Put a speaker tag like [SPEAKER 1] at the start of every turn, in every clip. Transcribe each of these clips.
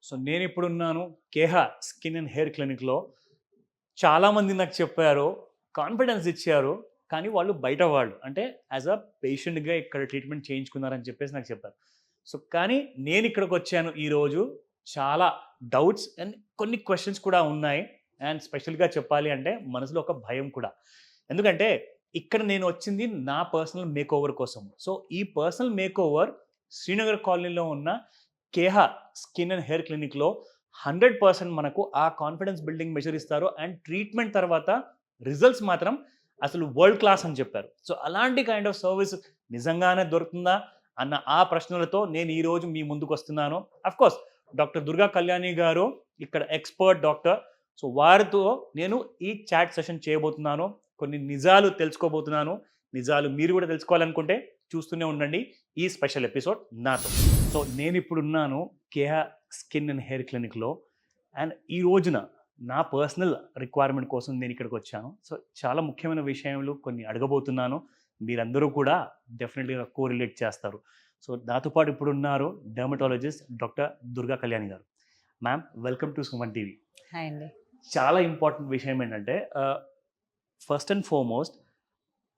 [SPEAKER 1] So నేనిప్పుడున్నాను కేహ skin and hair క్లినిక్‌లో. చాలామంది నాకు చెప్పారు, కాన్ఫిడెన్స్ ఇచ్చారు. కానీ వాళ్ళు బయట వాళ్ళు. అంటే యాస్ ఎ పేషెంట్‌గా ఇక్కడ ట్రీట్మెంట్ చేయించుకున్నారని చెప్పేసి నాకు చెప్పారు. సో కానీ నేనిక్కడికొచ్చాను ఈరోజు. చాలా డౌట్స్ అండ్ కొన్ని క్వెషన్స్ కూడా ఉన్నాయి. అండ్ స్పెషల్‌గా చెప్పాలి అంటే మనసులో ఒక భయం కూడా. ఎందుకంటే ఇక్కడ నేను వచ్చింది నా పర్సనల్ మేకోవర్ కోసం. సో ఈ పర్సనల్ మేకోవర్ శ్రీనగర్ కాలనీలో ఉన్న కేహ స్కిన్ అండ్ హెయిర్ క్లినిక్‌లో 100% మనకు ఆ కాన్ఫిడెన్స్ బిల్డింగ్ మెజర్ ఇస్తారు. అండ్ ట్రీట్మెంట్ తర్వాత రిజల్ట్స్ మాత్రం అసలు వరల్డ్ క్లాస్ అని చెప్పారు. సో అలాంటి కైండ్ ఆఫ్ సర్విస్ నిజంగానే దొరుకుతుందా అన్న ఆ ప్రశ్నలతో నేను ఈరోజు మీ ముందుకొస్తున్నాను. అఫ్‌కోర్స్ డాక్టర్ దుర్గా కళ్యాణి గారు ఇక్కడ ఎక్స్‌పర్ట్ డాక్టర్. సో వారితో నేను ఈ చాట్ సెషన్ చేయబోతున్నాను. కొన్ని నిజాలు తెలుసుకోబోతున్నాను. నిజాలు మీరు కూడా తెలుసుకోవాలనుకుంటే చూస్తూనే ఉండండి ఈ స్పెషల్ ఎపిసోడ్ నాతో. సో నేనిప్పుడున్నాను కేహ స్కిన్ అండ్ హెయిర్ క్లినిక్‌లో. అండ్ ఈ రోజున నా పర్సనల్ రిక్వైర్మెంట్ కోసం నేను ఇక్కడికి వచ్చాను. సో చాలా ముఖ్యమైన విషయాలు కొన్ని అడగబోతున్నాను. మీరందరూ కూడా డెఫినెట్‌గా కోరిలేట్ చేస్తారు. సో నాతో పాటు ఇప్పుడున్నారు డెర్మటాలజిస్ట్ డాక్టర్ దుర్గా కళ్యాణి గారు. Ma'am welcome to Suman TV.
[SPEAKER 2] Hi అండి.
[SPEAKER 1] చాలా ఇంపార్టెంట్ విషయం ఏంటంటే ఫస్ట్ అండ్ ఫార్మోస్ట్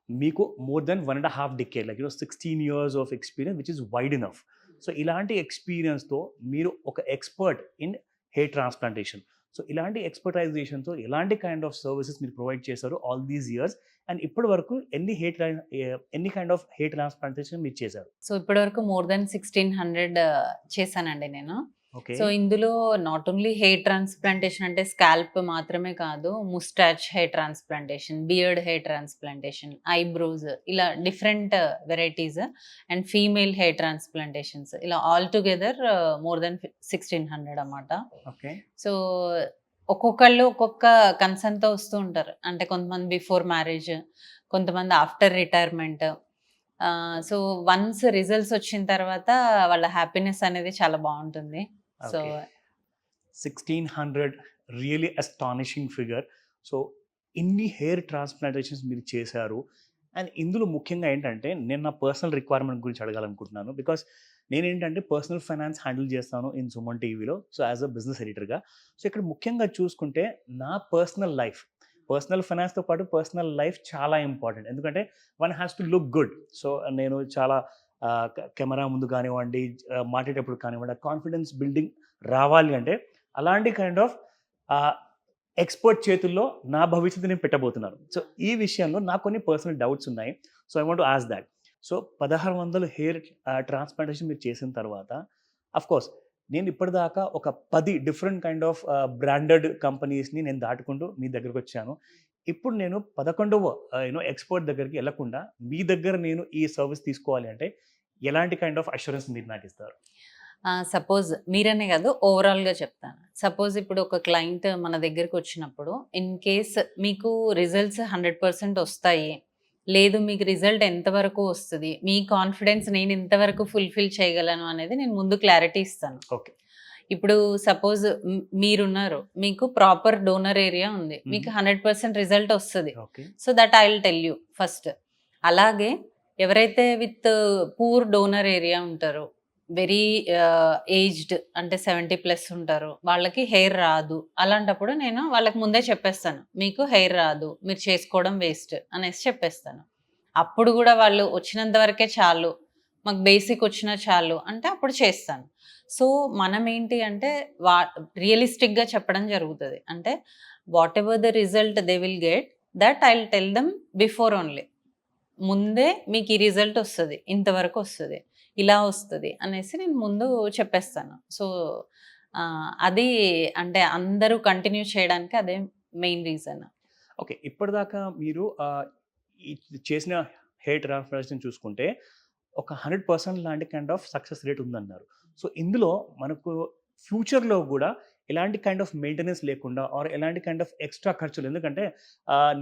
[SPEAKER 1] మీకు more than 1.5 decade like 16 years of experience which is wide enough. So ఇలాంటి ఎక్స్పీరియన్స్‌తో మీరు ఒక expert in hair transplantation. So ఇలాంటి ఎక్స్‌పర్టైజేషన్‌తో ఎలాంటి కైండ్ ఆఫ్ సర్వీసెస్ మీరు ప్రొవైడ్ చేశారు ఆల్ దీస్ ఇయర్స్? అండ్ ఇప్పటి వరకు ఎన్ని కైండ్ ఆఫ్ హెయిర్ ట్రాన్స్‌ప్లాంటేషన్ మీరు చేశారు?
[SPEAKER 2] సో ఇప్పటివరకు మోర్ దెన్ 1600 చేశానండి నేను.
[SPEAKER 1] ఓకే.
[SPEAKER 2] సో ఇందులో నాట్ ఓన్లీ హెయిర్ ట్రాన్స్ప్లాంటేషన్ అంటే స్కాల్ప్ మాత్రమే కాదు, moustache hair transplantation, beard hair transplantation, eyebrows, ఇలా different varieties and female hair transplantations, ఇలా ఆల్ టుగెదర్ మోర్ దెన్ 1600 అన్నమాట.
[SPEAKER 1] ఓకే.
[SPEAKER 2] సో ఒక్కొక్కళ్ళు ఒక్కొక్క కన్సర్న్‌తో వస్తూ ఉంటారు. అంటే కొంతమంది బిఫోర్ మ్యారేజ్, కొంతమంది after retirement. So once results వచ్చిన తర్వాత వాళ్ళ హ్యాపీనెస్ అనేది చాలా బాగుంటుంది. So
[SPEAKER 1] okay. 1600 really astonishing figure. So ఇన్ని హెయిర్ ట్రాన్స్‌ప్లాంటేషన్స్ మీరు చేశారు. అండ్ ఇందులో ముఖ్యంగా ఏంటంటే నేను నా పర్సనల్ రిక్వైర్మెంట్ గురించి అడగాలనుకుంటున్నాను. బికాస్ నేనేంటంటే పర్సనల్ ఫైనాన్స్ హ్యాండిల్ చేస్తాను ఇన్ సుమన్ టీవీలో. సో యాస్ ఎ బిజినెస్ ఎడిటర్‌గా. సో ఇక్కడ ముఖ్యంగా చూసుకుంటే నా పర్సనల్ ఫైనాన్స్‌తో పాటు పర్సనల్ లైఫ్ చాలా ఇంపార్టెంట్. ఎందుకంటే one has to look good. So నేను చాలా కెమెరా ముందు కానివ్వండి, మాట్లాడేటప్పుడు కానివ్వండి, కాన్ఫిడెన్స్ బిల్డింగ్ రావాలి అంటే అలాంటి కైండ్ ఆఫ్ ఎక్స్‌పర్ట్ చేతుల్లో నా భవిష్యత్తు నేను పెట్టబోతున్నాను. సో ఈ విషయంలో నాకు కొన్ని పర్సనల్ డౌట్స్ ఉన్నాయి. So I want to ask thought. So 1600 hair transplantation మీరు చేసిన తర్వాత అఫ్‌కోర్స్ నేను ఇప్పటిదాకా ఒక 10 డిఫరెంట్ కైండ్ ఆఫ్ బ్రాండెడ్ కంపెనీస్‌ని నేను దాటుకుంటూ మీ దగ్గరకొచ్చాను. ఇప్పుడు నేను 11వ ఎక్స్‌పర్ట్ దగ్గరికి ఎళ్ళకుండా మీ దగ్గర నేను ఈ సర్విస్ తీసుకోవాలి అంటే ఎలాంటి కైండ్ ఆఫ్ అష్యూరెన్స్ మీరు నాకిస్తారు?
[SPEAKER 2] సపోజ్ మీరనే కాదు, ఓవరాల్గా చెప్తాను. సపోజ్ ఇప్పుడు ఒక క్లయింట్ మన దగ్గరకు వచ్చినప్పుడు ఇన్ కేస్ మీకు రిజల్ట్స్ 100% వస్తాయి, లేదు మీకు రిజల్ట్ ఎంతవరకు వస్తుంది, మీ కాన్ఫిడెన్స్ నేను ఇంతవరకు ఫుల్ఫిల్ చేయగలను అనేది నేను ముందు క్లారిటీ ఇస్తాను.
[SPEAKER 1] ఓకే.
[SPEAKER 2] ఇప్పుడు సపోజ్ మీరున్నారు, మీకు ప్రాపర్ డోనర్ ఏరియా ఉంది, మీకు 100% రిజల్ట్ వస్తుంది.
[SPEAKER 1] Okay.
[SPEAKER 2] So that I will tell you first. అలాగే ఎవరైతే విత్ పూర్ డోనర్ ఏరియా ఉంటారో, వెరీ ఏజ్డ్ అంటే 70+ ఉంటారు, వాళ్ళకి హెయిర్ రాదు, అలాంటప్పుడు నేను వాళ్ళకి ముందే చెప్పేస్తాను, మీకు హెయిర్ రాదు, మీరు చేసుకోవడం వేస్ట్ అనేసి చెప్పేస్తాను. అప్పుడు కూడా వాళ్ళు వచ్చినంత వరకే చాలు, మాకు బేసిక్ వచ్చినా చాలు అంటే అప్పుడు చేస్తాను. సో మనం ఏంటి అంటే రియలిస్టిక్గా చెప్పడం జరుగుతుంది. అంటే what ever the result they will get, that I will tell them before only. ముందే మీకు ఈ రిజల్ట్ వస్తుంది, ఇంతవరకు వస్తుంది, ఇలా వస్తుంది అనేసి నేను ముందు చెప్పేస్తాను. సో అది అంటే అందరూ కంటిన్యూ చేయడానికి అదే మెయిన్ రీజన్.
[SPEAKER 1] ఓకే. ఇప్పటిదాకా మీరు ఈ చేసిన హెయిర్ ట్రాన్స్‌ప్లాంటేషన్ చూసుకుంటే ఒక 100% లాంటి కైండ్ ఆఫ్ సక్సెస్ రేట్ ఉందన్నారు. సో ఇందులో మనకు ఫ్యూచర్‌లో గూడా ఎలాంటి కైండ్ ఆఫ్ మెయింటెనెన్స్ లేకుండా ఆర్ ఎలాంటి కైండ్ ఆఫ్ ఎక్స్‌ట్రా ఖర్చులు, ఎందుకంటే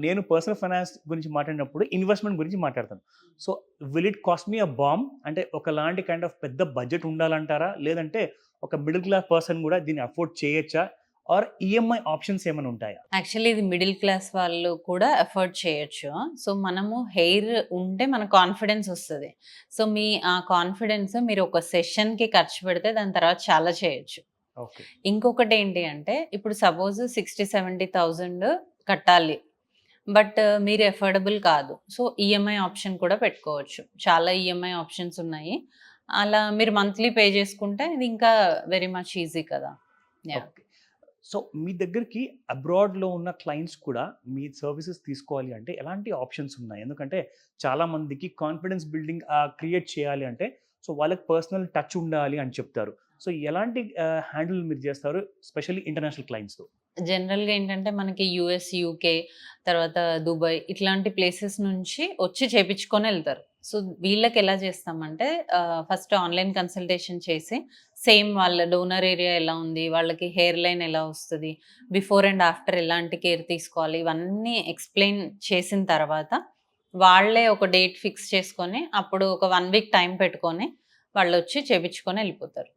[SPEAKER 1] నేను పర్సనల్ ఫైనాన్స్ గురించి మాట్లాడినప్పుడు ఇన్వెస్ట్‌మెంట్ గురించి మాట్లాడతాను. So will it cost me a bomb? అంటే ఒకలాంటి కైండ్ ఆఫ్ పెద్ద బడ్జెట్ ఉండాలంటారా? లేదంటే ఒక మిడిల్ క్లాస్ పర్సన్ గూడా దీన్ని అఫోర్డ్ చేయొచ్చా? ఆర్ ఈఎంఐ ఆప్షన్స్ ఏమైనా ఉంటాయా?
[SPEAKER 2] యాక్చువల్లీ ఇది మిడిల్ క్లాస్ వాళ్ళు కూడా ఎఫర్ట్ చేయొచ్చు. సో మనము హెయిర్ ఉంటే మన కాన్ఫిడెన్స్ వస్తుంది. సో మీ ఆ కాన్ఫిడెన్స్ మీరు ఒక సెషన్కి ఖర్చు పెడితే దాని తర్వాత చాలా చేయొచ్చు.
[SPEAKER 1] ఓకే.
[SPEAKER 2] ఇంకొకటి ఏంటి అంటే ఇప్పుడు సపోజ్ 60-70,000 కట్టాలి. బట్ మీరు ఎఫోర్డబుల్ కాదు. సో, ఈఎంఐ ఆప్షన్ కూడా పెట్టుకోవచ్చు. చాలా ఈఎంఐ ఆప్షన్స్ ఉన్నాయి. అలా మీరు మంత్లీ పే చేసుకుంటే ఇది ఇంకా వెరీ మచ్ ఈజీ కదా! యాహ్!
[SPEAKER 1] ఓకే. సో, మీ దగ్గరికి అబ్రాడ్‌లో ఉన్న క్లయింట్స్ కూడా మీ సర్వీసెస్ తీసుకోవాలి అంటే ఎలాంటి ఆప్షన్స్ ఉన్నాయి? ఎందుకంటే చాలా మందికి కాన్ఫిడెన్స్ బిల్డింగ్ క్రియేట్ చేయాలి అంటే సో, వాళ్ళకి పర్సనల్ టచ్ ఉండాలి అని చెప్తారు. సో, ఎలాంటి హ్యాండిల్ మీరు చేస్తారు? స్పెషల్లీ ఇంటర్నేషనల్ క్లయింట్స్‌తో?
[SPEAKER 2] జనరల్‌గా ఏంటంటే మనకి యూఎస్, యూకే తర్వాత దుబాయ్ ఇట్లాంటి ప్లేసెస్ నుంచి వచ్చి చేపించుకొనెళ్తారు. సో, వీళ్ళకెలా చేస్తామంటే ఫస్ట్ ఆన్‌లైన్ కన్సల్టేషన్ చేసి సేమ్ వాళ్ళ డోనర్ ఏరియా ఎలా ఉంది, వాళ్ళకి హెయిర్ లైన్ ఎలా వస్తది, బిఫోర్ అండ్ ఆఫ్టర్ ఎలాంటి కేర్ తీసుకోవాలి ఇవన్నీ ఎక్స్‌ప్లెయిన్ చేసిన తర్వాత వాళ్ళే ఒక డేట్ ఫిక్స్ చేసుకొని అప్పుడు ఒక 1 వీక్ టైం పెట్టుకొని వాళ్ళొచ్చి చేపించుకొని ఎళ్ళిపోతారు.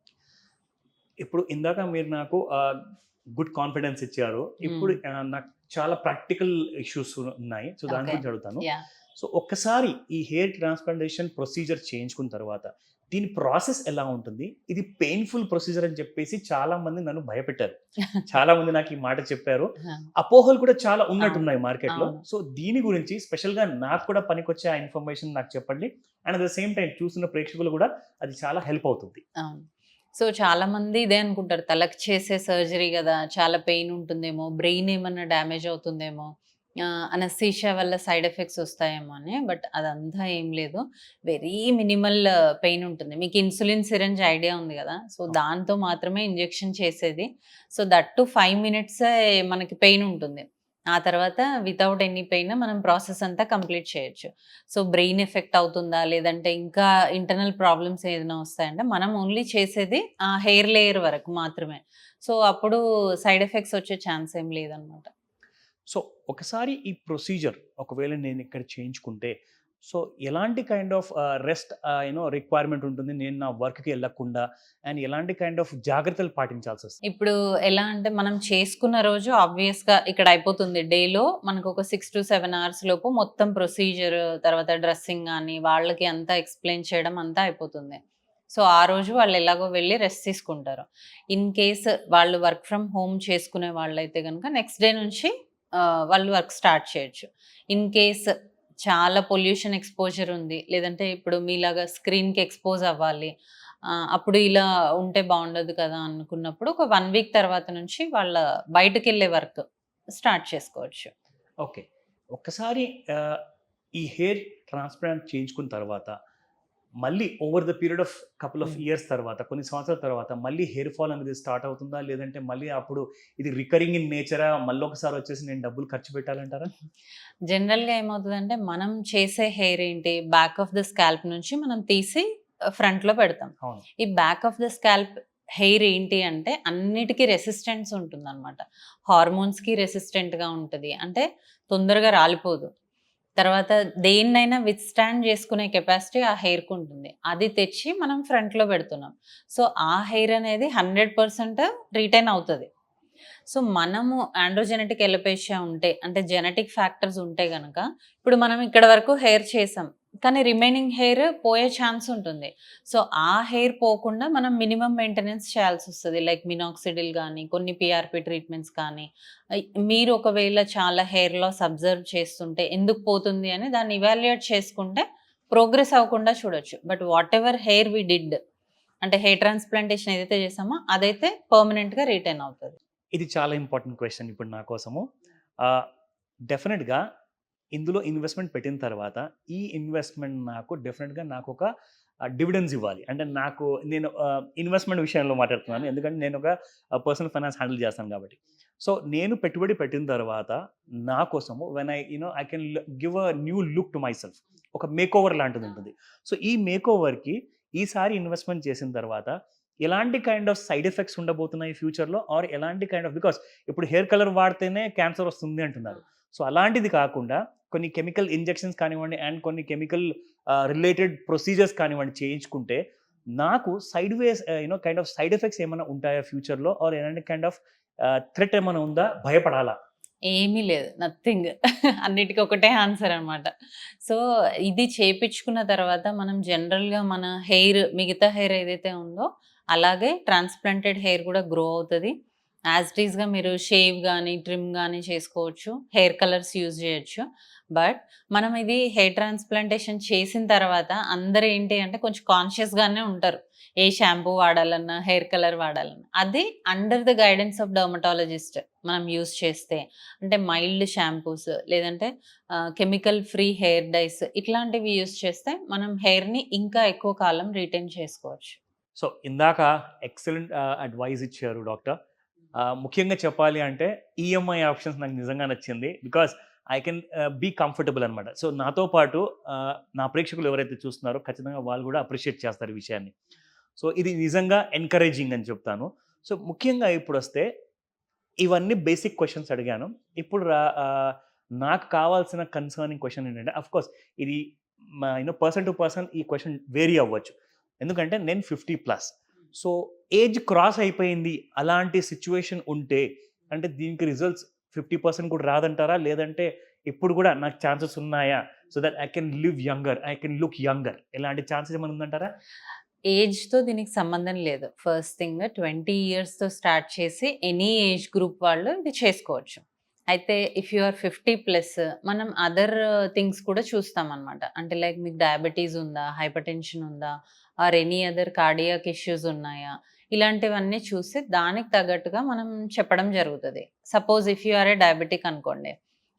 [SPEAKER 1] ఇప్పుడు ఇందాక మీరు నాకు గుడ్ కాన్ఫిడెన్స్ ఇచ్చారు. ఇప్పుడు
[SPEAKER 2] హ్మ్.
[SPEAKER 1] నాకు చాలా ప్రాక్టికల్ ఇష్యూస్ ఉన్నాయి. సో, దాని
[SPEAKER 2] ఓకే.
[SPEAKER 1] గురించి అడుగుతాను.
[SPEAKER 2] యాహ్!
[SPEAKER 1] సో, ఒక్కసారి ఈ హెయిర్ ట్రాన్స్‌ప్లాంటేషన్ ప్రొసీజర్ చేయించుకున్న తర్వాత దీని ప్రాసెస్ ఎలా ఉంటుంది? ఇది పెయిన్‌ఫుల్ ప్రొసీజర్ అని చెప్పేసి చాలామంది నన్ను భయపెట్టారు. చాలామంది నాకు ఈ మాట చెప్పారు.
[SPEAKER 2] ఆ!
[SPEAKER 1] అపోహలు కూడా చాలా
[SPEAKER 2] అవును.
[SPEAKER 1] ఉన్నట్టున్నాయి మార్కెట్‌లో.
[SPEAKER 2] అవును.
[SPEAKER 1] సో, దీని గురించి స్పెషల్‌గా నాకు కూడా పనికొచ్చే ఆ ఇన్ఫర్మేషన్ నాకు చెప్పండి. And at the same time చూస్తున్న ప్రేక్షకులు కూడా అది చాలా హెల్ప్ అవుతుంది.
[SPEAKER 2] అవును. సో, చాలామంది ఇదే అనుకుంటారు. తలకి చేసే సర్జరీ గదా! చాలా పెయిన్ ఉంటుందేమో, బ్రెయిన్ ఏమన్నా డ్యామేజ్ అవుతుందేమో, అనస్థీషియా వల్ల సైడ్ ఎఫెక్ట్స్ వస్తాయేమో అని. బట్ అదంతా ఏం లేదు. వెరీ మినిమల్ పెయిన్ ఉంటుంది. మీకు ఇన్సులిన్ సిరంజ్ ఐడియా ఉంది గదా! సో, దాంతో మాత్రమే ఇంజెక్షన్ చేసేది. సో, దట్ టు 5 మినిట్సే మనకి పెయిన్ ఉంటుంది. ఆ తర్వాత వితౌట్ ఎనీ పెయిన్ మనం ప్రాసెస్ అంతా కంప్లీట్ చేయొచ్చు. సో, బ్రెయిన్ ఎఫెక్ట్ అవుతుందా? లేదంటే ఇంకా ఇంటర్నల్ ప్రాబ్లమ్స్ ఏదైనా వస్తాయంటే, మనం ఓన్లీ చేసేది ఆ హెయిర్ లేయర్ వరకు మాత్రమే. సో, అప్పుడు సైడ్ ఎఫెక్ట్స్ వచ్చే ఛాన్స్ ఏం లేదనమాట.
[SPEAKER 1] సో, ఒకసారి ఈ ప్రొసీజర్ ఒకవేళ నేను ఇక్కడ చేయించుకుంటే, సో, ఎలాంటి కైండ్ ఆఫ్ రెస్ట్ రిక్వైర్మెంట్ ఉంటుంది? నేను నా వర్క్‌కి ఎళ్ళకుండా అండ్ ఎలాంటి కైండ్ ఆఫ్ జాగ్రత్తలు పాటించాల్సొస్తది?
[SPEAKER 2] ఇప్పుడు ఎలా అంటే, మనం చేసుకున్న రోజు ఆబ్వియస్‌గా ఇక్కడ అయిపోతుంది. డేలో మనకొక 6-7 అవర్స్ లోపు మొత్తం ప్రొసీజర్, తర్వాత డ్రెస్సింగ్ గాని, వాళ్ళకి అంతా ఎక్స్‌ప్లెయిన్ చేయడం అంతా అయిపోతుంది. సో, ఆ రోజు వాళ్ళు ఎలాగో వెళ్లి రెస్ట్ తీసుకుంటారు. ఇన్ కేస్ వాళ్ళు వర్క్ ఫ్రమ్ హోమ్ చేసుకునే వాళ్ళైతే గనుక నెక్స్ట్ డే నుంచి వాళ్ళు వర్క్ స్టార్ట్ చేయొచ్చు. ఇన్ కేస్ చాలా పొల్యూషన్ ఎక్స్‌పోజర్ ఉంది. లేదంటే ఇప్పుడు మీలాగా స్క్రీన్‌కి ఎక్స్‌పోజ్ అవ్వాలి. అప్పుడు ఇలా ఉంటే బావుండదు కదా! అనుకున్నప్పుడు ఒక 1 వీక్ తర్వాత నుంచి వాళ్ళ బయటకెళ్ళే వర్క్ స్టార్ట్ చేసుకోవచ్చు.
[SPEAKER 1] ఓకే. ఒక్కసారి ఆహ్, ఈ హెయిర్ ట్రాన్స్‌ప్లాంట్ చేయించుకున్న తర్వాత, మళ్ళీ over the period of couple of
[SPEAKER 2] హ్మ్.
[SPEAKER 1] ఇయర్స్ తర్వాత, కొన్ని సంవత్సరాల తర్వాత మళ్ళీ హెయిర్ ఫాల్ అనేది స్టార్ట్ అవుతుందా? లేదంటే మళ్ళీ అప్పుడు ఇది రికరింగ్ ఇన్ నేచరా? మళ్ళొకసారి వచ్చేసి నేను డబ్బులు ఖర్చు పెట్టాలంటారా?
[SPEAKER 2] జనరల్‌గా ఏమవుతదంటే మనం చేసే హెయిర్ ఏంటి బ్యాక్ ఆఫ్ ద స్కాల్ప్ నుంచి మనం తీసి ఫ్రంట్‌లో పెడతాం.
[SPEAKER 1] అవును.
[SPEAKER 2] ఈ back of the scalp hair ఏంటి అంటే అన్నిటికి రెసిస్టెన్స్ ఉంటుందనమాట. హార్మోన్స్‌కి రెసిస్టెంట్‌గా ఉంటది. అంటే తొందరగా రాలిపోదు. తర్వాత దేన్నైనా విత్‌స్టాండ్ చేసుకునే కెపాసిటీ ఆ హెయిర్‌కుంటుంది. అది తెచ్చి మనం ఫ్రంట్‌లో పెడుతున్నాం. సో, ఆ హెయిర్ అనేది 100% రిటైన్ అవుతది. సో, మనము ఆండ్రోజెనెటిక్ ఎలోపేషియా ఉంటే, అంటే జెనెటిక్ ఫ్యాక్టర్స్ ఉంటే గనక, ఇప్పుడు మనం ఇక్కడ వరకు హెయిర్ చేసాం. కానీ రిమైనింగ్ హెయిర్ పోయే ఛాన్స్ ఉంటుంది. సో, ఆ హెయిర్ పోకుండా మనం మినిమమ్ మెయింటెనెన్స్ చేయాల్సొస్తది. లైక్ మినాక్సిడిల్ గానీ, కొన్ని పీఆర్‌పీ ట్రీట్మెంట్స్ కానీ, మీరు ఒకవేళ చాలా హెయిర్ లాస్ అబ్జర్వ్ చేస్తుంటే ఎందుకు పోతుంది అని దాన్ని ఇవాల్యుయేట్ చేసుకుంటే ప్రోగ్రెస్ అవ్వకుండా చూడొచ్చు. But whatever hair we did అంటే హెయిర్ ట్రాన్స్‌ప్లాంటేషన్ ఏదైతే చేసామో అదైతే పర్మనెంట్‌గా రిటైన్ అవుతది.
[SPEAKER 1] ఇది చాలా ఇంపార్టెంట్ క్వెషన్ ఇప్పుడు నా కోసము. ఆహ్, డెఫినిట్‌గా ఇందులో ఇన్వెస్ట్‌మెంట్ పెట్టిన తర్వాత, ఈ ఇన్వెస్ట్‌మెంట్ నాకు డెఫినిట్‌గా నాకొక డివిడెండ్స్ ఇవ్వాలి. అంటే నేను ఇన్వెస్ట్‌మెంట్ విషయంలో మాట్లాడుతున్నాను. ఎందుకంటే నేనొక పర్సనల్ ఫైనాన్స్ హ్యాండిల్ చేస్తాను కాబట్టి. సో, నేను పెట్టుబడి పెట్టిన తర్వాత నా కోసము when I can give a new look to myself. ఒక మేకోవర్ లాంటిదుంటుంది. సో, ఈ మేకోవర్‌కి ఈసారి ఇన్వెస్ట్‌మెంట్ చేసిన తర్వాత ఎలాంటి కైండ్ ఆఫ్ సైడ్ ఎఫెక్ట్స్ ఉండబోతున్నాయి ఫ్యూచర్‌లో? ఆర్ ఎలాంటి కైండ్ ఆఫ్ బికాజ్ ఇప్పుడు హెయిర్ కలర్ వాడితేనే క్యాన్సర్ వస్తుంది అంటున్నారు. సో, అలాంటిది కాకుండా కొన్ని కెమికల్ ఇంజెక్షన్స్ కానివ్వండి అండ్ కొన్ని కెమికల్ రిలేటెడ్ ప్రొసీజర్స్ కానివ్వండి చేయించుకుంటే నాకు side ways kind of side effects ఏమైనా ఉంటాయా ఫ్యూచర్‌లో? ఆర్ ఎలాంటి కైండ్ ఆఫ్ థ్రెట్ ఏమైనా ఉందా? భయపడాలా?
[SPEAKER 2] ఏమీ లేదు. నథింగ్. అన్నిటికి ఒకటే ఆన్సర్ అనమాట. సో, ఇది చేపిచ్చుకున్న తర్వాత మనం జనరల్‌గా మన మిగతా హెయిర్ ఏదైతే ఉందో, అలాగే ట్రాన్స్‌ప్లాంటెడ్ హెయిర్ కూడా గ్రో అవుతది. యాజ్ ఇట్ ఈస్‌గా మీరు షేవ్ గానీ, ట్రిమ్ గానీ చేసుకోవచ్చు. హెయిర్ కలర్స్ యూజ్ చేయొచ్చు. బట్ మనం ఇది హెయిర్ ట్రాన్స్‌ప్లాంటేషన్ చేసిన తర్వాత అందరూ ఏంటి అంటే కొంచెం కాన్షియస్‌గానే ఉంటారు. ఏ షాంపూ వాడాలన్నా, హెయిర్ కలర్ వాడాలన్నా. అది under the guidance of dermatologist మనం యూజ్ చేస్తే. అంటే మైల్డ్ షాంపూస్ లేదంటే కెమికల్ ఫ్రీ హెయిర్ డైస్ ఇట్లాంటివి యూజ్ చేస్తే మనం హెయిర్‌ని ఇంకా ఎక్కువ కాలం రిటైన్ చేసుకోవచ్చు.
[SPEAKER 1] సో ఇందాక ఎక్సలెంట్ అడ్వైస్ ఇచ్చారు డాక్టర్. ముఖ్యంగా చెప్పాలి అంటే ఈఎంఐ ఆప్షన్స్ నాకు నిజంగా నచ్చింది. Because I can be comfortable అనమాట. సో నాతో పాటు నా ప్రేక్షకులు ఎవరైతే చూస్తున్నారో ఖచ్చితంగా వాళ్ళు కూడా అప్రిషియేట్ చేస్తారు ఈ విషయాన్ని. సో ఇది నిజంగా ఎంకరేజింగ్ అని చెప్తాను. సో ముఖ్యంగా ఇప్పుడొస్తే ఇవన్నీ బేసిక్ క్వెషన్స్ అడిగాను. ఇప్పుడు నాకు కావాల్సిన కన్సర్నింగ్ క్వెషన్ ఏంటంటే అఫ్‌కోర్స్ ఇది పర్సన్ టు పర్సన్ ఈ క్వెషన్ వేరీ అవ్వచ్చు. ఎందుకంటే నేను 50+. సో ఏజ్ క్రాస్ అయిపోయింది. అలాంటి సిట్యుయేషన్ ఉంటే అంటే దీనికి రిజల్ట్స్ 50% కూడా రాదంటారా? లేదంటే ఇప్పుడు కూడా నాకు ఛాన్సెస్ ఉన్నాయా? So that I can live younger, I can look younger ఇలాంటి ఛాన్సెస్ ఏమైనా ఉందంటారా?
[SPEAKER 2] ఏజ్‌తో దీనికి సంబంధం లేదు. ఫస్ట్ థింగ్ 20 ఇయర్స్‌తో స్టార్ట్ చేసి ఎనీ ఏజ్ గ్రూప్ వాళ్ళు ఇది చేసుకోవచ్చు. అయితే ఇఫ్ యూ ఆర్ 50+ మనం అదర్ థింగ్స్ కూడా చూస్తామనమాట. అంటే లైక్ మీకు డయాబెటీస్ ఉందా? హైపర్‌టెన్షన్ ఉందా? Or any other cardiac issues ఉన్నాయా? ఇలాంటివన్నీ చూసి దానికి తగ్గట్టుగా మనం చెప్పడం జరుగుతది. Suppose if you are a diabetic అనుకోండి.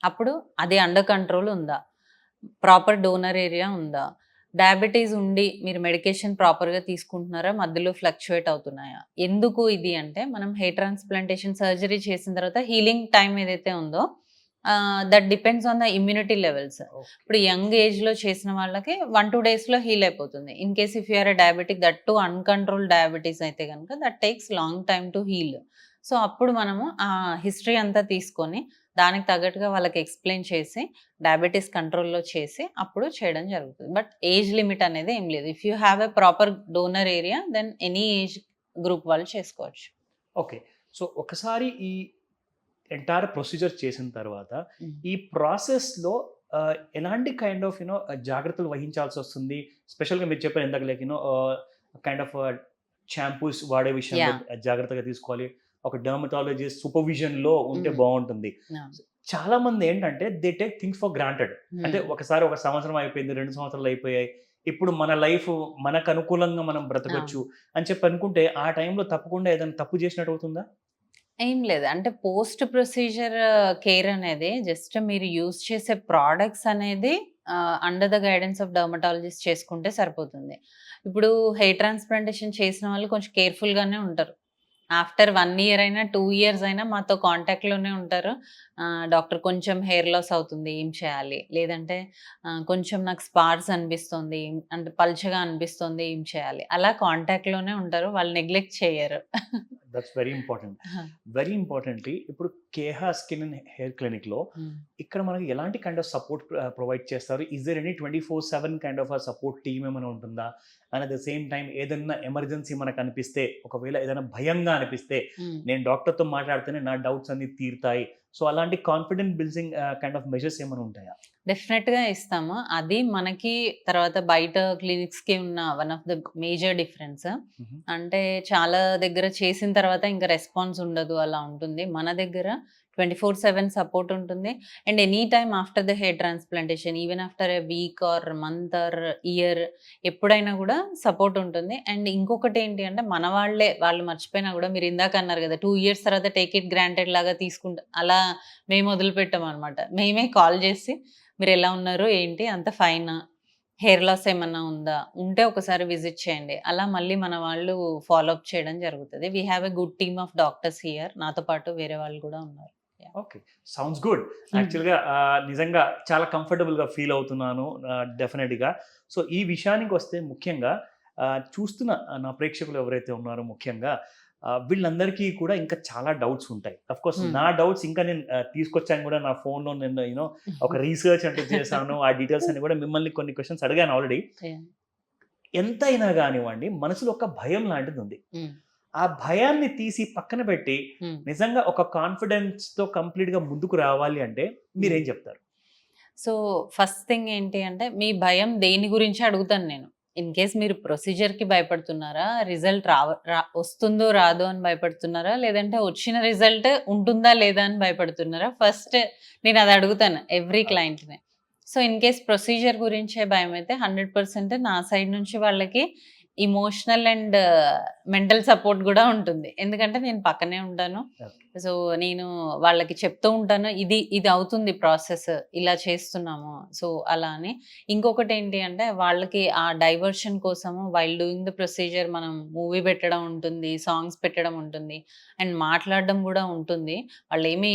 [SPEAKER 2] అప్పుడు అది అండర్ కంట్రోల్ ఉందా? ప్రాపర్ డోనర్ ఏరియా ఉందా? డయాబెటీస్ ఉండి మీరు మెడికేషన్ ప్రాపర్‌గా తీసుకుంటున్నారా? మధ్యలో ఫ్లక్చుయేట్ అవుతున్నాయా? ఎందుకు ఇది అంటే మనం హెయిర్ ట్రాన్స్‌ప్లాంటేషన్ సర్జరీ చేసిన తర్వాత హీలింగ్ టైమ్ ఏదైతే ఉందో that depends on the immunity levels. ఇప్పుడు యంగ్ ఏజ్‌లో చేసిన వాళ్ళకి 1, 2 డేస్‌లో హీల్ అయిపోతుంది. In case if you are a diabetic that too uncontrolled diabetes అయితే గనుక that takes long time to heal. So, అప్పుడు మనము ఆ హిస్టరీ అంతా తీసుకొని దానికి తగ్గట్టుగా వాళ్ళకి ఎక్స్‌ప్లెయిన్ చేసి డయాబెటిస్ కంట్రోల్‌లో చేసి అప్పుడు చేయడం జరుగుతుంది. బట్ ఏజ్ లిమిట్ అనేది ఏం లేదు. If you have a proper donor area then any age group వాళ్ళు చేసుకోవచ్చు.
[SPEAKER 1] ఓకే. సో ఒకసారి ఈ ఎంటైర్ ప్రొసీజర్ చేసిన తర్వాత
[SPEAKER 2] హ్మ్.
[SPEAKER 1] ఈ ప్రాసెస్‌లో ఎలాంటి కైండ్ ఆఫ్ జాగ్రత్తలు వహించాల్సొస్తుంది? స్పెషల్‌గా మీరు చెప్పారు ఇందాక లైక్ కైండ్ ఆఫ్ షాంపూస్ వాడే విషయంలో
[SPEAKER 2] యాహ్!
[SPEAKER 1] జాగ్రత్తగా తీసుకోవాలి. ఒక డెర్మటాలజిస్ట్ సూపర్విజన్‌లో ఉంటే
[SPEAKER 2] హ్మ్.
[SPEAKER 1] బావుంటుంది.
[SPEAKER 2] అవును.
[SPEAKER 1] చాలా మంది ఏంటంటే they take things for granted. అంటే
[SPEAKER 2] హ్మ్.
[SPEAKER 1] ఒకసారి ఒక సంవత్సరం అయిపోయింది, 2 సంవత్సరాలు అయిపోయాయి. ఇప్పుడు మన లైఫ్ మనకు అనుకూలంగా మనం బ్రతకొచ్చు
[SPEAKER 2] అవును.
[SPEAKER 1] అని చెప్పి అనుకుంటే ఆ టైంలో తప్పకుండా ఏదైనా తప్పు చేసినట్టు అవుతుందా?
[SPEAKER 2] ఏం లేదు. అంటే పోస్ట్ ప్రొసీజర్ కేర్ అనేది జస్ట్ మీరు యూజ్ చేసే ప్రొడక్ట్స్ అనేది under the guidance of dermatologist చేసుకుంటే సరిపోతుంది. ఇప్పుడు హెయిర్ ట్రాన్స్‌ప్లాంటేషన్ చేసిన వాళ్ళు కొంచెం కేర్‌ఫుల్‌గానే ఉంటారు. ఆఫ్టర్ 1 ఇయర్ అయినా, 2 ఇయర్స్ అయినా మాతో కాంటాక్ట్‌లోనే ఉంటారు. డాక్టర్ కొంచెం హెయిర్ లాస్ అవుతుంది. ఏం చేయాలి? లేదంటే కొంచెం నాకు స్పార్స్ అనిపిస్తుంది. అంటే పల్చగా అనిపిస్తుంది. ఏం చేయాలి? అలా కాంటాక్ట్‌లోనే ఉంటారు. వాళ్ళు నెగ్లెక్ట్ చెయ్యరు.
[SPEAKER 1] That's very important.
[SPEAKER 2] ఆ!
[SPEAKER 1] వెరీ ఇంపార్టెంట్‌లీ ఇప్పుడు కేహా స్కిన్ అండ్ హెయిర్ క్లినిక్‌లో
[SPEAKER 2] హ్మ్.
[SPEAKER 1] ఇక్కడ మనకి ఎలాంటి కైండ్ ఆఫ్ సపోర్ట్ ప్రొవైడ్ చేస్తారు? Is there any 24/7 kind of support team ఏమైనా ఉంటుందా? And at the same time ఏదన్నా ఎమర్జెన్సీ మనకు అనిపిస్తే, ఒకవేళ ఏదైనా భయంగా అనిపిస్తే,
[SPEAKER 2] హ్మ్.
[SPEAKER 1] నేను డాక్టర్‌తో మాట్లాడితేనే నా డౌట్స్ అన్నీ తీరుతాయి. సో, అలాంటి confident building kind of measures ఏమైనా ఉంటాయా?
[SPEAKER 2] డెఫినెట్‌గా ఇస్తాము. అది మనకి తర్వాత బయట క్లినిక్స్‌కి ఉన్న one of the major difference.
[SPEAKER 1] హుహు.
[SPEAKER 2] అంటే చాలా దగ్గర చేసిన తర్వాత ఇంకా రెస్పాన్స్ ఉండదు అలా ఉంటుంది. మన దగ్గర 24/7 సపోర్ట్ ఉంటుంది. And any time after the hair transplantation even after a week or month or year ఎప్పుడైనా గూడా సపోర్ట్ ఉంటుంది. అండ్ ఇంకొకటేంటి అంటే మన వాళ్ళు మర్చిపోయినా గూడా మీరు ఇందాక అన్నారు గదా! 2 ఇయర్స్ తర్వాత టేక్ ఇట్ గ్రాంటెడ్ లాగా అలా మేము వదిలిపెట్టమనమాట. మేమే కాల్ జేసి మీరెలా ఉన్నారు? ఏంటి? అంతా ఫైనా? హెయిర్ లాస్ ఏమన్నా ఉందా? ఉంటే ఒకసారి విజిట్ చేయండి. అలా మళ్ళీ మన వాళ్ళు ఫాలో అప్ చేయడం జరుగుతది. We have a good team of doctors here. నాతో పాటు వేరే వాళ్ళు గూడా ఉన్నారు. Yeah!
[SPEAKER 1] Okay. Sounds good.
[SPEAKER 2] Hmm.
[SPEAKER 1] యాక్చువల్‌గా నిజంగా చాలా కంఫర్టబుల్‌గా ఫీల్ అవుతున్నాను డెఫినెట్‌గా. సో, ఈ విషయానికొస్తే ముఖ్యంగా చూస్తున్న నా ప్రేక్షకులు ఎవరైతే ఉన్నారో ముఖ్యంగా వీళ్ళందరికీ కూడా ఇంకా చాలా డౌట్స్ ఉంటాయి. ఆఫ్‌కోర్స్
[SPEAKER 2] హ్మ్.
[SPEAKER 1] నా డౌట్స్ ఇంకా నేను తీసుకొచ్చాను కూడా నా ఫోన్‌లో నేను ఒక రీసెర్చ్ అంటూ చేశాను. ఆ డీటెయిల్స్ అన్ని కూడా మిమ్మల్ని కొన్ని క్వెషన్స్ అడిగాను ఆల్రెడీ.
[SPEAKER 2] యాహ్!
[SPEAKER 1] ఎంతైనా గానివ్వండి మనసులో ఒక భయం లాంటిదుంది.
[SPEAKER 2] హ్మ్.
[SPEAKER 1] ఆ భయాన్ని తీసి పక్కన పెట్టి
[SPEAKER 2] హ్మ్.
[SPEAKER 1] నిజంగా ఒక కాన్ఫిడెన్స్‌తో కంప్లీట్‌గా ముందుకు రావాలి అంటే మీరేం చెప్తారు?
[SPEAKER 2] సో, ఫస్ట్ థింగ్ ఏంటి అంటే, మీ భయం దేని గురించి అడుగుతాను నేను. ఇన్ కేస్ మీరు ప్రొసీజర్‌కి భయపడుతున్నారా? రిజల్ట్ వస్తుందో రాదో అని భయపడుతున్నారా? లేదంటే వచ్చిన రిజల్ట్ ఉంటుందా లేదా అని భయపడుతున్నారా? ఫస్ట్ నేనది అడుగుతాను ఎవ్రీ
[SPEAKER 1] ఆ!
[SPEAKER 2] క్లయింట్‌ని. సో, ఇన్ కేస్ ప్రొసీజర్ గురించే భయమైతే 100% నా సైడ్ నుంచి వాళ్ళకి ఎమోషనల్ అండ్ మెంటల్ సపోర్ట్ గూడా ఉంటుంది. ఎందుకంటే నేను పక్కనే ఉంటాను.
[SPEAKER 1] ఓకే.
[SPEAKER 2] సో, నేను వాళ్ళకి చెప్తూ ఉంటాను. ఇది అవుతుంది ప్రాసెస్. ఇలా చేస్తున్నాము. సో, అలా అని. ఇంకొకటేంటి అంటే వాళ్ళకి ఆ డైవర్షన్ కోసము వైల్ డూయింగ్ ద ప్రొసీజర్ మనం మూవీ పెట్టడం ఉంటుంది. సాంగ్స్ పెట్టడం ఉంటుంది. అండ్ మాట్లాడడం గూడా ఉంటుంది. వాళ్ళేమి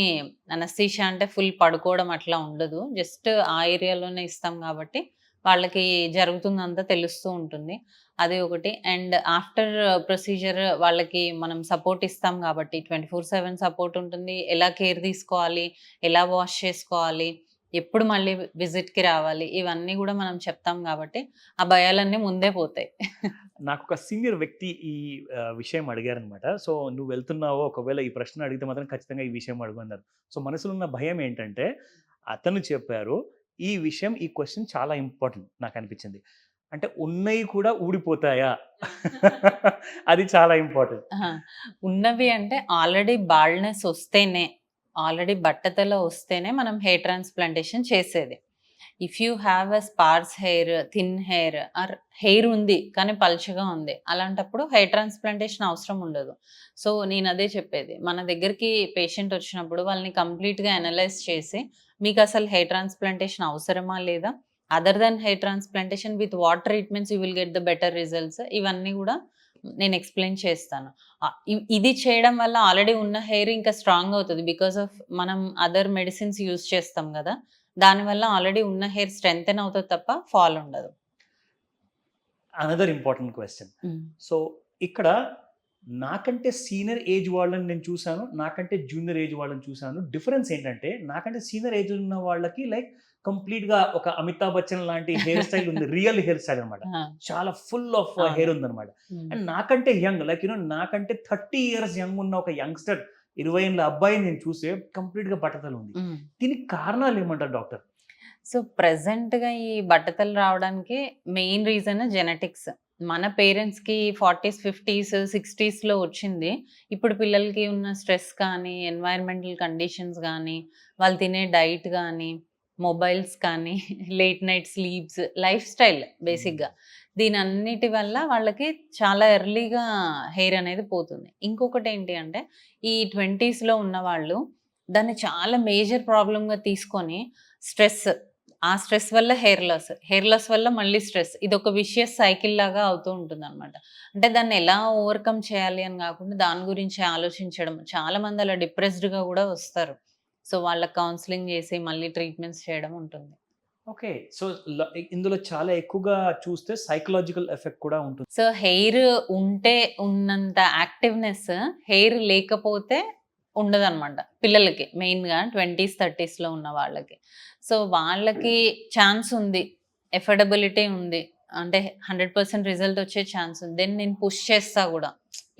[SPEAKER 2] అనస్థీషియా అంటే ఫుల్ పడుకోవడం అట్లా ఉండదు. జస్ట్ ఆ ఏరియాలోనే ఇస్తాం గాబట్టి వాళ్ళకి జరుగుతుందంతా తెలుస్తూ ఉంటుంది. అది ఒకటి. అండ్ ఆఫ్టర్ ప్రొసీజర్ వాళ్ళకి మనం సపోర్ట్ ఇస్తాం గాబట్టి 24/7 సపోర్ట్ ఉంటుంది. ఎలా కేర్ తీసుకోవాలి, ఎలా వాష్ చేసుకోవాలి, ఎప్పుడు మళ్ళీ విజిట్‌కి రావాలి, ఇవన్నీ గూడా మనం చెప్తాం గాబట్టి, ఆ భయాలన్నీ ముందే పోతాయి.
[SPEAKER 1] నాకొక సీనియర్ వ్యక్తి ఈ విషయం అడిగారనమాట. సో, "నువ్వు వెళ్తున్నావో ఒకవేళ ఈ ప్రశ్న అడిగితే మాత్రం ఖచ్చితంగా ఈ విషయం అడుగు" అన్నారు. సో, మనసులో ఉన్న భయం ఏంటంటే, అతను చెప్పారు, "ఈ విషయం, ఈ క్వెషన్ చాలా ఇంపార్టెంట్ నాకనిపించింది. అంటే ఉన్నయి కూడా ఊడిపోతాయా?" అది చాలా ఇంపార్టెంట్.
[SPEAKER 2] అహా! ఉన్నవి అంటే ఆల్రెడీ బాల్డ్‌నెస్ ఒస్తేనే, ఆల్రెడీ బట్టతల ఒస్తేనే మనం హెయిర్ ట్రాన్స్‌ప్లాంటేషన్ చేసేది. If you have a sparse hair, thin hair or hair ఉంది కానీ పల్చగా ఉంది. అలాంటప్పుడు హెయిర్ ట్రాన్స్‌ప్లాంటేషన్ అవసరం ఉండదు. సో, నేనదే చెప్పేది. మన దగ్గరికి పేషెంట్ వచ్చినప్పుడు వాళ్ళని కంప్లీట్‌గా అనలైజ్ చేసి, మీకసలు హెయిర్ ట్రాన్స్‌ప్లాంటేషన్ అవసరమా లేదా? Other than hair transplantation with what treatments you will get the better results ఇవన్నీ గూడా నేను ఎక్స్‌ప్లెయిన్ చేస్తాను. ఇది చేయడం వల్ల ఆల్రెడీ ఉన్న హెయిర్ ఇంకా స్ట్రాంగ్ అవుతది. బికాస్ ఆఫ్ మనం అదర్ మెడిసిన్స్ యూజ్ చేస్తాం గదా! దానివల్ల ఆల్రెడీ ఉన్న హెయిర్ స్ట్రెంథెన్ అవుతది తప్ప ఫాల్ ఉండదు.
[SPEAKER 1] Another important question.
[SPEAKER 2] హ్మ్.
[SPEAKER 1] సో, ఇక్కడ నాకంటే సీనియర్ ఏజ్ వాళ్ళని నేను చూసాను. నాకంటే జూనియర్ ఏజ్ వాళ్ళని చూసాను. డిఫరెన్స్ ఏంటంటే, నాకంటే సీనియర్ ఏజ్ ఉన్న వాళ్ళకి లైక్ కంప్లీట్‌గా ఒక అమితాబ్ బచ్చన్ లాంటి హెయిర్ స్టైల్ ఉంది. రియల్ హెయిర్ స్టైల్ అనమాట.
[SPEAKER 2] ఆ!
[SPEAKER 1] చాలా ఫుల్ ఆఫ్
[SPEAKER 2] అవును.
[SPEAKER 1] హెయిర్ ఉందనమాట.
[SPEAKER 2] హ్మ్.
[SPEAKER 1] అండ్ నాకంటే యంగ్ లైక్ నాకంటే 30 ఇయర్స్ యంగ్ ఉన్న ఒక యంగ్‌స్టర్ 20 ఏళ్ల అబ్బాయిని నేను చూస్తే కంప్లీట్‌గా బట్టతల ఉంది.
[SPEAKER 2] హ్మ్.
[SPEAKER 1] దీనికి కారణాలు ఏమంటారు డాక్టర్?
[SPEAKER 2] సో, ప్రెజెంట్‌గా ఈ బట్టతలు రావడానికి మెయిన్ రీజన్ జెనెటిక్స్. మన పేరెంట్స్‌కి 40స్, 50స్, 60స్‌లో వచ్చింది. ఇప్పుడు పిల్లలకి ఉన్న స్ట్రెస్ కానీ, ఎన్వైర్న్‌మెంటల్ కండిషన్స్ గానీ, వాళ్ళు తినే డైట్ గానీ, మొబైల్స్ కానీ, late night sleeps, life style బేసిక్‌గా. దీనన్నిటి వల్ల వాళ్ళకి చాలా ఎర్లీగా హెయిర్ అనేది పోతుంది. ఇంకొకటేంటి అంటే, ఈ 20స్‌లో ఉన్నవాళ్ళు దాన్ని చాలా మేజర్ ప్రాబ్లమ్‌గా తీసుకొని స్ట్రెస్ ఆ స్ట్రెస్ వల్ల హెయిర్ లాస్. హెయిర్ లాస్ వల్ల మళ్ళీ స్ట్రెస్. ఇదొక విషియస్ సైకిల్ లాగా అవుతూ ఉంటుందనమాట. అంటే దాన్ని ఎలా ఓవర్‌కమ్ చేయాలి అని గాకుండా దాని గురించి ఆలోచించడం. చాలామంది అలా డిప్రెస్డ్‌గా గూడా వస్తారు. సో, వాళ్ళకి కౌన్సెలింగ్ జేసి మళ్ళీ ట్రీట్మెంట్స్ చేయడం ఉంటుంది.
[SPEAKER 1] ఓకే. సో, ఇందులో చాలా ఎక్కువగా చూస్తే సైకలాజికల్ ఎఫెక్ట్ కూడా ఉంటుంది.
[SPEAKER 2] సో, హెయిర్ ఉంటే ఉన్నంత యాక్టివ్‌నెస్ హెయిర్ లేకపోతే ఉండదనమాట. పిల్లలకి మెయిన్‌గా 20స్, 30స్‌లో ఉన్న వాళ్ళకి. సో, వాళ్ళకి ఛాన్స్ ఉంది. ఎఫర్డబిలిటీ ఉంది. అంటే 100% రిజల్ట్ వచ్చే ఛాన్స్ ఉంది. దెన్ నేను పుష్ చేస్తా గూడా.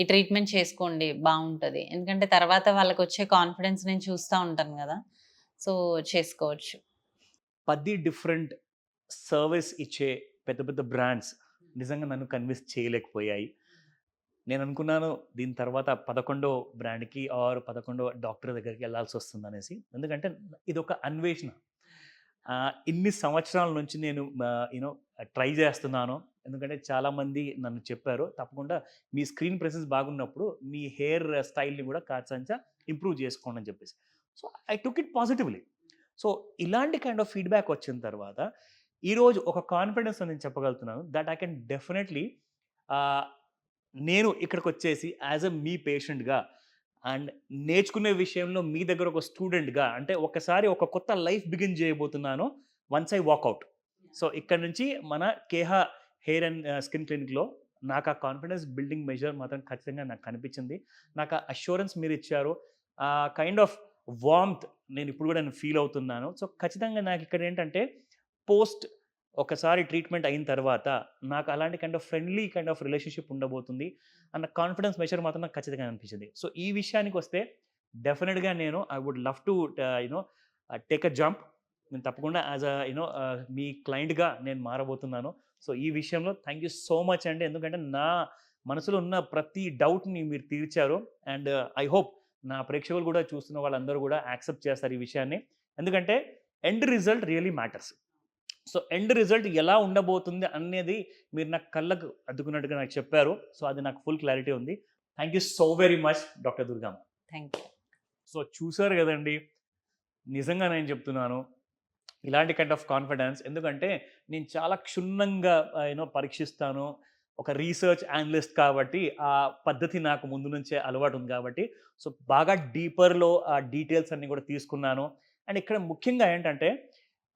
[SPEAKER 2] ఈ ట్రీట్మెంట్ చేసుకోండి బావుంటది. ఎందుకంటే తర్వాత వాళ్ళకొచ్చే కాన్ఫిడెన్స్ నేను చూస్తా ఉంటాను గదా! సో, చేసుకోవచ్చు.
[SPEAKER 1] 10 డిఫరెంట్ సర్విస్ ఇచ్చే పెద్ద పెద్ద బ్రాండ్స్ నిజంగా నన్ను కన్విన్స్ చేయలేకపోయాయి. నేననుకున్నాను దీని తర్వాత 11 బ్రాండ్‌కి ఆర్ 11 డాక్టర్ దగ్గరికి ఎళ్ళాల్సొస్తుందనేసి. ఎందుకంటే ఇదొక అన్వేషణ. ఇన్ని సంవత్సరాల నుంచి నేను ట్రై చేస్తున్నాను. ఎందుకంటే చాలామంది నన్ను చెప్పారు. తప్పకుండా మీ స్క్రీన్ ప్రెజెన్స్ బాగున్నప్పుడు మీ హెయిర్ స్టైల్‌ని కూడా కాస్తంత ఇంప్రూవ్ చేసుకోండి అని చెప్పేసి. So, I took it positively. So, ఇలాంటి కైండ్ ఆఫ్ ఫీడ్‌బ్యాక్ వచ్చిన తర్వాత ఈరోజు ఒక కాన్ఫిడెన్స్‌తో నేను చెప్పగలుగుతున్నాను థట్ ఐ కెన్ డెఫినైట్‌లీ ఆహ్, నేను ఇక్కడికొచ్చేసి యాస్ ఎ మీ పేషెంట్‌గా అండ్ నేర్చుకునే విషయంలో మీ దగ్గర ఒక స్టూడెంట్‌గా అంటే ఒకసారి ఒక కొత్త లైఫ్ బిగిన్ చేయబోతున్నాను once I walk out. So, ఇక్కడి నుంచి మన కేహ హెయిర్ అండ్ స్కిన్ క్లినిక్‌లో నాకు ఆ కాన్ఫిడెన్స్ బిల్డింగ్ మెజర్ మాత్రం ఖచ్చితంగా నాకు కనిపించింది. నాకు ఆ అష్యూరెన్స్ మీరిచ్చారు. కైండ్ ఆఫ్ వార్మ్త్ నేను ఇప్పుడు కూడా నేను ఫీల్ అవుతున్నాను. సో, ఖచ్చితంగా నాకిక్కడేంటంటే పోస్ట్ ఒకసారి ట్రీట్మెంట్ అయిన తర్వాత నాకు అలాంటి ఫ్రెండ్లీ రిలేషన్‌షిప్ ఉండబోతుంది అన్న కాన్ఫిడెన్స్ మెజర్ మాత్రం నాకు ఖచ్చితంగా అనిపించింది. సో, ఈ విషయానికొస్తే డెఫినిట్‌గా నేను I would love to take a jump. నేను తప్పకుండా యాస్ మీ క్లయింట్‌గా నేను మారబోతున్నాను. సో, ఈ విషయంలో థ్యాంక్ యూ సో మచ్ అండి. ఎందుకంటే నా మనసులో ఉన్న ప్రతి డౌట్‌ని మీరు తీర్చారు. అండ్ ఐ హోప్ నా ప్రేక్షకులు కూడా చూస్తున్న వాళ్ళందరూ కూడా యాక్సెప్ట్ చేస్తారు ఈ విషయాన్ని. ఎందుకంటే end result really matters. So, end result ఎలా ఉండబోతుంది అనేది మీరు నాకు కళ్ళకు అద్దుకున్నట్టుగా నాకు చెప్పారు. సో, అది నాకు ఫుల్ క్లారిటీ ఉంది. Thank you so very much doctor Durgamma.
[SPEAKER 2] Thank you.
[SPEAKER 1] So, చూసారు గదండీ! నిజంగా నేను చెప్తున్నాను. ఇలాంటి కాన్ఫిడెన్స్ ఎందుకంటే నేను చాలా క్షుణ్ణంగా పరీక్షిస్తాను. ఒక రీసెర్చ్ అనలిస్ట్ కాబట్టి ఆ పద్ధతి నాకు ముందు నుంచే అలవాటు ఉంది కాబట్టి సో బాగా డీపర్‌లో ఆ డీటెయిల్స్ అన్నీ కూడా తీసుకున్నాను. అండ్ ఇక్కడ ముఖ్యంగా ఏంటంటే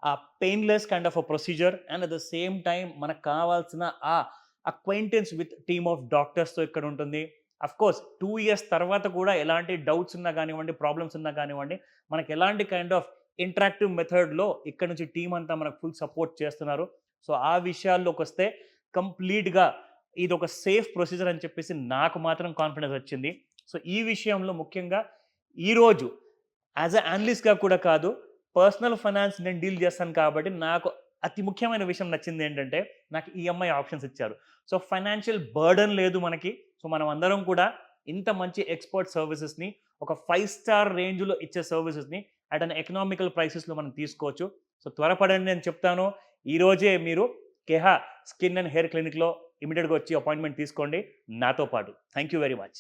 [SPEAKER 1] ఆ painless procedure and at the same time మనకు కావాల్సిన ఆ అక్వైంటెన్స్ విత్ టీమ్ ఆఫ్ డాక్టర్స్‌తో ఇక్కడ ఉంటుంది. అఫ్‌కోర్స్ 2 ఇయర్స్ తర్వాత కూడా ఎలాంటి డౌట్స్ ఉన్నా గానివ్వండి, ప్రాబ్లమ్స్ ఉన్నా గానివ్వండి, మనకు ఎలాంటి ఇంటరాక్టివ్ మెథడ్‌లో ఇక్కడ నుంచి టీమ్ అంతా మనకు ఫుల్ సపోర్ట్ చేస్తున్నారు. సో, ఆ విషయాల్లోకొస్తే కంప్లీట్‌గా ఇదొక సేఫ్ ప్రొసీజర్ అని చెప్పేసి నాకు మాత్రం కాన్ఫిడెన్స్ వచ్చింది. సో, ఈ విషయంలో ముఖ్యంగా ఈరోజు యాస్ ఎ అనలిస్ట్‌గా కూడా కాదు, పర్సనల్ ఫైనాన్స్ నేను డీల్ చేస్తాను కాబట్టి నాకు అతి ముఖ్యమైన విషయం నచ్చిందేంటంటే, నాకు ఈఎంఐ ఆప్షన్స్ ఇచ్చారు. సో, ఫైనాన్షియల్ బర్డెన్ లేదు మనకి. సో, మనం అందరం కూడా ఇంత మంచి ఎక్స్‌పర్ట్ సర్వీసెస్‌ని ఒక 5 స్టార్ రేంజ్‌లో ఇచ్చే సర్వీసెస్‌ని అట్ అన్ ఎకనామికల్ ప్రైసెస్‌లో మనం తీసుకోవచ్చు. సో, త్వరపడండి నేను చెప్తాను. ఈరోజే మీరు కెహా స్కిన్ అండ్ హెయిర్ క్లినిక్‌లో ఇమ్మీడియేట్‌గా వచ్చి అపాయింట్మెంట్ తీసుకోండి నాతో పాటు. Thank you very much.